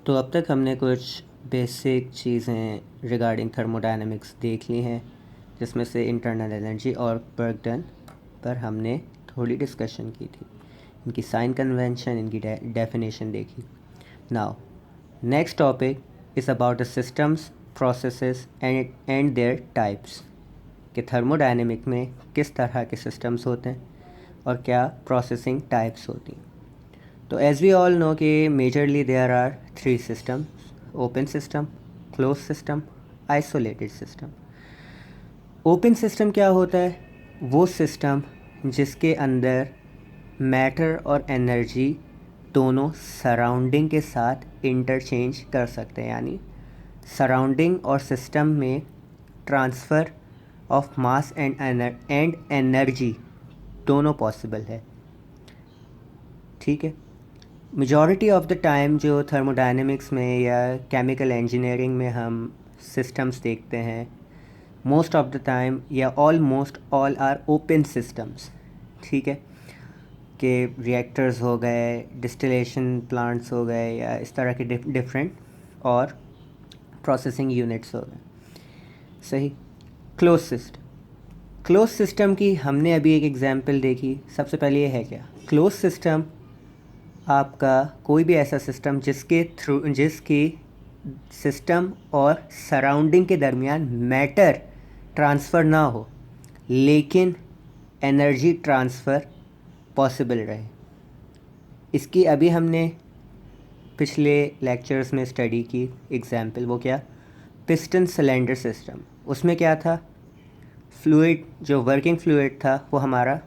तो अब तक हमने कुछ बेसिक चीज़ें रिगार्डिंग थर्मोडायनेमिक्स देख ली हैं, जिसमें से इंटरनल एनर्जी और वर्क डन पर हमने थोड़ी डिस्कशन की थी। इनकी साइन कन्वेंशन, इनकी डेफिनेशन देखी। Now next topic is about the systems, processes and there types, कि थर्मोडायनेमिक में किस तरह के सिस्टम्स होते हैं और क्या प्रोसेसिंग टाइप्स होती हैं। तो एज वी ऑल नो कि majorly there are 3 system: open system, close system, isolated system. Open system क्या होता है? वो सिस्टम जिसके अंदर मैटर और एनर्जी दोनों सराउंडिंग के साथ इंटरचेंज कर सकते हैं, यानी सराउंडिंग और सिस्टम में transfer of mass and energy दोनों पॉसिबल है। ठीक है। मेजॉरिटी ऑफ द टाइम जो थर्मोडायनेमिक्स में या केमिकल इंजीनियरिंग में हम सिस्टम्स देखते हैं, मोस्ट ऑफ द टाइम या almost all are open systems. ठीक है, कि रिएक्टर्स हो गए, डिस्टिलेशन प्लांट्स हो गए, या इस तरह के डिफरेंट और प्रोसेसिंग यूनिट्स हो गए। सही। क्लोज सिस्टम, क्लोज सिस्टम की हमने अभी एक एग्जांपल देखी। सबसे पहले ये है क्या? क्लोज सिस्टम आपका कोई भी ऐसा सिस्टम जिसकी सिस्टम और सराउंडिंग के दरमियान मैटर ट्रांसफ़र ना हो, लेकिन एनर्जी ट्रांसफ़र पॉसिबल रहे। इसकी अभी हमने पिछले लेक्चर्स में स्टडी की एग्जाम्पल। वो क्या? Piston cylinder system. उसमें क्या था? फ्लूइड, जो वर्किंग फ्लूइड था वो हमारा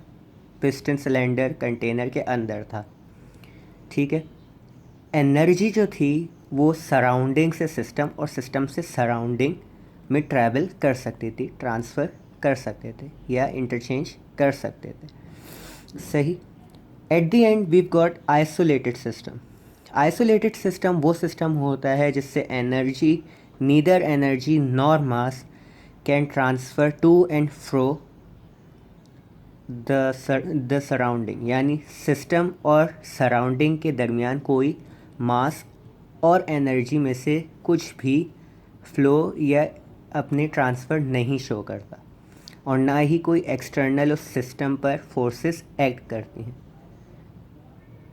पिस्टन सिलेंडर कंटेनर के अंदर था। ठीक है। एनर्जी जो थी वो सराउंडिंग से सिस्टम और सिस्टम से सराउंडिंग में ट्रैवल कर सकती थी, ट्रांसफ़र कर सकते थे या इंटरचेंज कर सकते थे। सही। At the end we got isolated system. Isolated system वो सिस्टम होता है जिससे energy, neither energy nor mass can transfer to and fro the surrounding, यानी सिस्टम और सराउंडिंग के दरमियान कोई मास और एनर्जी में से कुछ भी फ्लो या अपने ट्रांसफ़र नहीं शो करता, और ना ही कोई एक्सटर्नल उस सिस्टम पर फोर्सेस एक्ट करती हैं।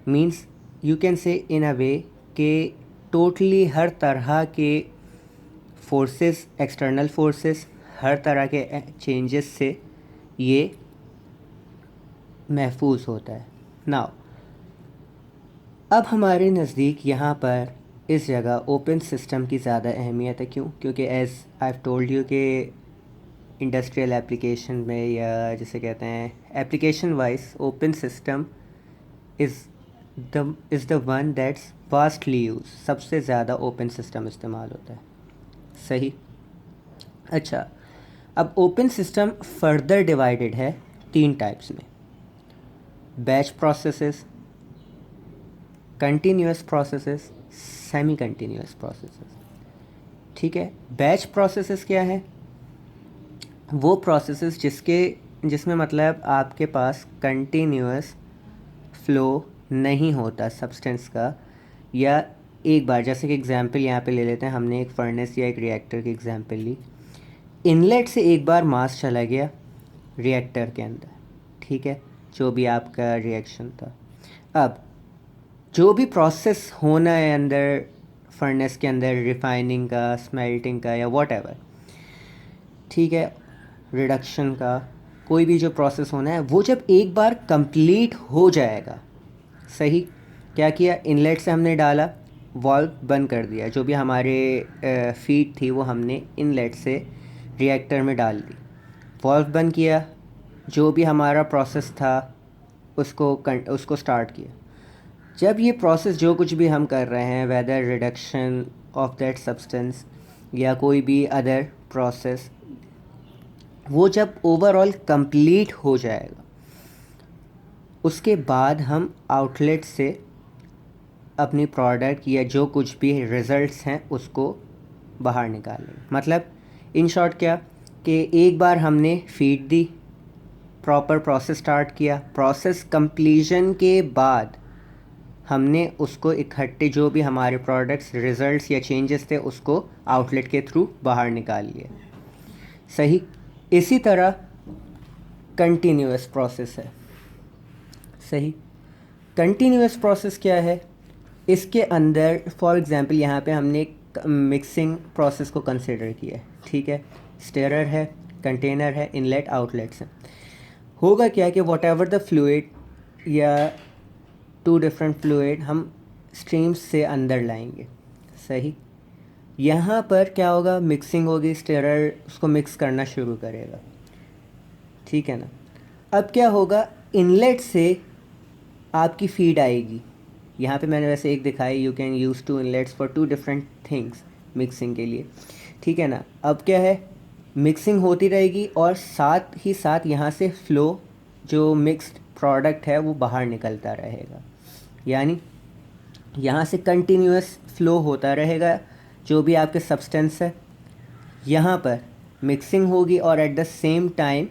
मींस यू कैन से इन अ वे कि टोटली हर तरह के फोर्सेस, एक्सटर्नल फोर्सेस, हर तरह के चेंजेस से ये महफूज होता है। नाउ अब हमारे नज़दीक यहाँ पर इस जगह ओपन सिस्टम की ज़्यादा अहमियत है। क्यों? क्योंकि as I have told you कि इंडस्ट्रियल एप्लीकेशन में, या जिसे कहते हैं application wise, open system is the one that's vastly use. सबसे ज़्यादा ओपन सिस्टम इस्तेमाल होता है। सही। अच्छा, अब ओपन सिस्टम फर्दर डिवाइडेड है 3 टाइप्स में: batch processes, continuous processes, semi continuous processes. ठीक है। बैच प्रोसेसेस क्या है? वो प्रोसेसेस जिसमें मतलब आपके पास कंटिन्यूस फ्लो नहीं होता सब्सटेंस का, या एक बार, जैसे कि एग्जांपल यहाँ पे ले लेते हैं, हमने एक फर्नेस या एक रिएक्टर की एग्जांपल ली। इनलेट से एक बार मास चला गया रिएक्टर के अंदर, ठीक है, जो भी आपका रिएक्शन था। अब जो भी प्रोसेस होना है अंदर फर्नेस के अंदर, रिफाइनिंग का, स्मेल्टिंग का, या वॉट, ठीक है, रिडक्शन का, कोई भी जो प्रोसेस होना है, वो जब एक बार कंप्लीट हो जाएगा। सही। क्या किया? इनलेट से हमने डाला, वॉल्व बंद कर दिया, जो भी हमारे फीड थी वो हमने इनलेट से रिएक्टर में डाल दी, वॉल्व बंद किया, जो भी हमारा प्रोसेस था उसको स्टार्ट किया। जब ये प्रोसेस, जो कुछ भी हम कर रहे हैं, whether reduction of that substance या कोई भी अदर प्रोसेस, वो जब ओवरऑल कंप्लीट हो जाएगा, उसके बाद हम आउटलेट से अपनी प्रोडक्ट या जो कुछ भी रिज़ल्ट्स हैं उसको बाहर निकालें। मतलब इन शॉर्ट क्या, कि एक बार हमने फीड दी, प्रॉपर प्रोसेस स्टार्ट किया, प्रोसेस कंप्लीशन के बाद हमने उसको इकट्ठे जो भी हमारे प्रोडक्ट्स रिजल्ट्स या चेंजेस थे उसको आउटलेट के थ्रू बाहर निकाल लिए। सही। इसी तरह कंटिन्यूअस प्रोसेस है। सही। कंटिन्यूअस प्रोसेस क्या है? इसके अंदर फॉर एग्जांपल यहाँ पे हमने एक मिक्सिंग प्रोसेस को कंसिडर किया है, ठीक है। स्टेरर है, कंटेनर है, इनलेट आउटलेट्स हैं। होगा क्या कि वॉट एवर द फ्लूइड या टू डिफरेंट फ्लूइड हम स्ट्रीम्स से अंदर लाएंगे। सही। यहाँ पर क्या होगा? मिक्सिंग होगी, स्टेरर उसको मिक्स करना शुरू करेगा, ठीक है ना। अब क्या होगा? इनलेट से आपकी फीड आएगी। यहाँ पे मैंने वैसे एक दिखाई, you can use two inlets for two different things mixing के लिए, ठीक है ना। अब क्या है? मिक्सिंग होती रहेगी और साथ ही साथ यहाँ से फ़्लो जो मिक्स्ड प्रोडक्ट है वो बाहर निकलता रहेगा। यानी यहाँ से कंटिन्यूअस फ़्लो होता रहेगा जो भी आपके सब्सटेंस है। यहाँ पर मिक्सिंग होगी और एट द सेम टाइम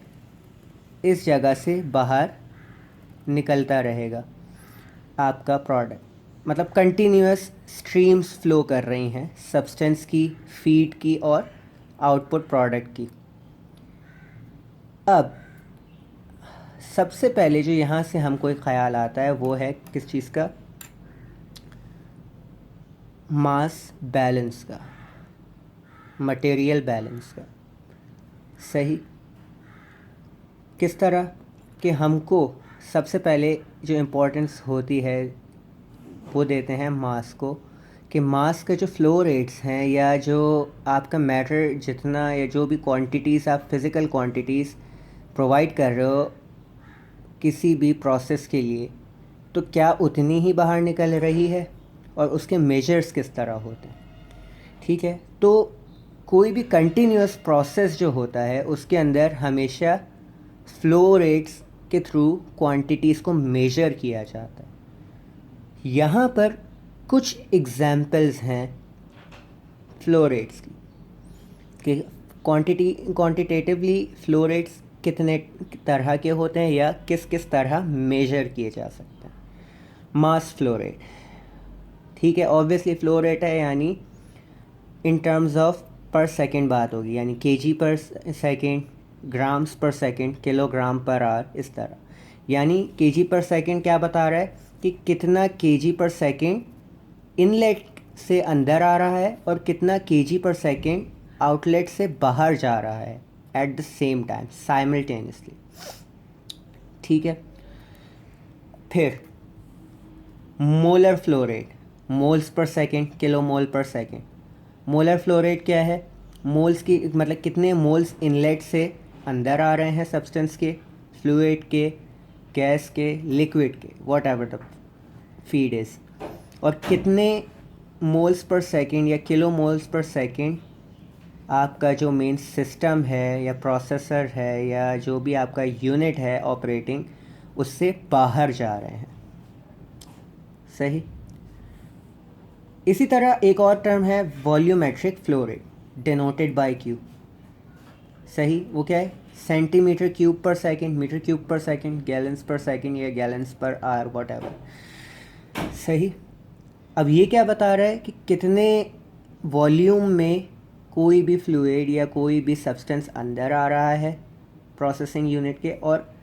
इस जगह से बाहर निकलता रहेगा आपका प्रोडक्ट। मतलब कंटिन्यूअस स्ट्रीम्स फ़्लो कर रही हैं सब्सटेंस की, फीड की और आउटपुट प्रोडक्ट की। अब सबसे पहले जो यहाँ से हमको एक ख़याल आता है वो है किस चीज़ का? मास बैलेंस का, मटेरियल बैलेंस का। सही। किस तरह कि हमको सबसे पहले जो इम्पोर्टेंस होती है वो देते हैं मास को, कि मास के जो फ़्लो रेट्स हैं या जो आपका मैटर जितना या जो भी क्वांटिटीज़ आप फिज़िकल क्वांटिटीज़ प्रोवाइड कर रहे हो किसी भी प्रोसेस के लिए, तो क्या उतनी ही बाहर निकल रही है और उसके मेजर्स किस तरह होते हैं, ठीक है। तो कोई भी कंटिन्यूअस प्रोसेस जो होता है उसके अंदर हमेशा फ़्लो रेट्स के थ्रू क्वांटिटीज़ को मेजर किया जाता है। यहाँ पर कुछ एग्जाम्पल्स हैं फ़्लो रेट्स की, कि क्वांटिटेटिवली फ़्लो रेट्स कितने तरह के होते हैं या किस किस तरह मेजर किए जा सकते हैं। मास फ़्लो रेट, ठीक है, ऑब्वियसली फ़्लो रेट है यानी इन टर्म्स ऑफ पर सेकंड बात होगी, यानी केजी पर सेकंड, ग्राम्स पर सेकंड, किलोग्राम पर आवर, इस तरह। यानी केजी पर सेकंड क्या बता रहा है कि कितना केजी पर सेकंड इनलेट से अंदर आ रहा है और कितना केजी पर सेकंड आउटलेट से बाहर जा रहा है at the same time, simultaneously, ठीक है। फिर molar flow rate, moles per second, kilo mole पर सेकंड। मोलर फ्लो रेट क्या है? मोल्स की मतलब कितने मोल्स इनलेट से अंदर आ रहे हैं सब्सटेंस के, फ्लूइड के, गैस के, लिक्विड के, what ever the feed is, और कितने मोल्स पर सेकंड या किलो मोल्स पर सेकंड आपका जो मेन सिस्टम है या प्रोसेसर है या जो भी आपका यूनिट है ऑपरेटिंग, उससे बाहर जा रहे हैं। सही। इसी तरह एक और टर्म है volumetric flow rate, denoted by Q. सही। वो क्या है? सेंटीमीटर क्यूब पर सेकंड, मीटर क्यूब पर सेकंड, गैलन्स पर सेकंड या gallons per hour, what ever. सही। अब ये क्या बता रहा है कि कितने वॉल्यूम में कोई भी फ्लूइड या कोई भी सब्सटेंस अंदर आ रहा है प्रोसेसिंग यूनिट के, और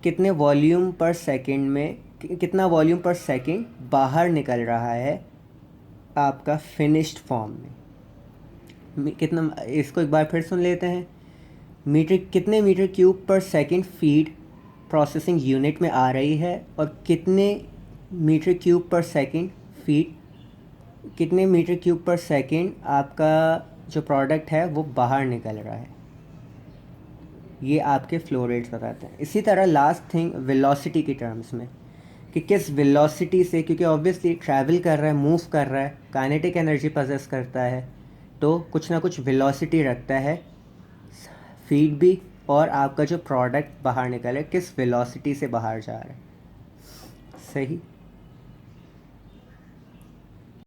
कितने वॉल्यूम पर सेकंड में, कितना वॉल्यूम पर सेकंड बाहर निकल रहा है आपका फिनिश्ड फॉर्म में। कितना, इसको एक बार फिर सुन लेते हैं। कितने मीटर क्यूब पर सेकंड फीड प्रोसेसिंग यूनिट में आ रही है और कितने मीटर क्यूब पर सेकंड फीड, कितने मीटर क्यूब पर सेकंड आपका जो प्रोडक्ट है वो बाहर निकल रहा है। ये आपके फ्लो रेट्स बताते हैं। इसी तरह लास्ट थिंग वेलोसिटी की टर्म्स में, कि किस वेलोसिटी से, क्योंकि ऑब्वियसली ट्रैवल कर रहा है, मूव कर रहा है, काइनेटिक एनर्जी पजेस करता है, तो कुछ ना कुछ वेलोसिटी रखता है फीड भी, और आपका जो प्रोडक्ट बाहर निकल है किस वेलोसिटी से बाहर जा रहा है। सही।